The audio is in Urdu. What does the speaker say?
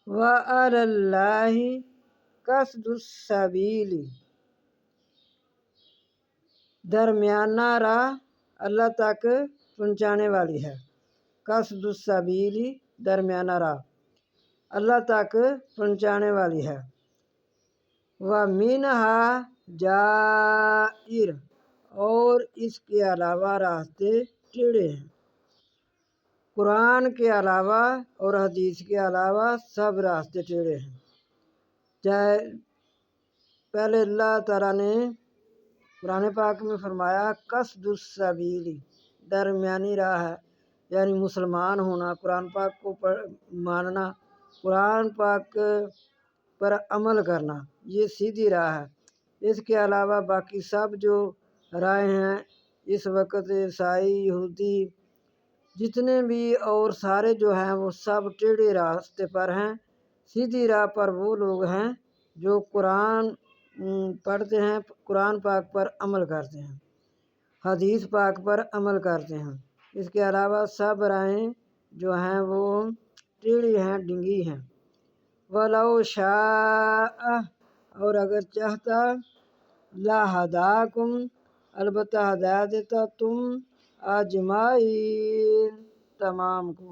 وَعَلَى اللَّهِ قصد السبیل، درمیانہ راہ اللہ تک پہنچانے والی ہے۔ قصد السبیل، درمیانہ راہ اللہ تک پہنچانے والی ہے۔ وَمِنْہَا جَائِر، اور اس کے علاوہ راستے ٹیڑھے ہیں۔ قرآن کے علاوہ اور حدیث کے علاوہ سب راستے ٹیڑھے ہیں۔ چاہے پہلے اللہ تعالیٰ نے قرآن پاک میں فرمایا قصد السبیل، درمیانی راہ ہے، یعنی مسلمان ہونا، قرآن پاک کو ماننا، قرآن پاک پر عمل کرنا، یہ سیدھی راہ ہے۔ اس کے علاوہ باقی سب جو رائے ہیں اس وقت، عیسائی، یہودی، جتنے بھی اور سارے جو ہیں وہ سب ٹیڑھے راستے پر ہیں۔ سیدھی راہ پر وہ لوگ ہیں جو قرآن پڑھتے ہیں، قرآن پاک پر عمل کرتے ہیں، حدیث پاک پر عمل کرتے ہیں۔ اس کے علاوہ سب راہیں جو ہیں وہ ٹیڑھی ہیں، ڈنگی ہیں۔ وَلَوْ شَاءَ، اور اگر چاہتا، لَہَدَاكُمْ، البتہ ہدایت دیتا تم اجمعین، تمام کو۔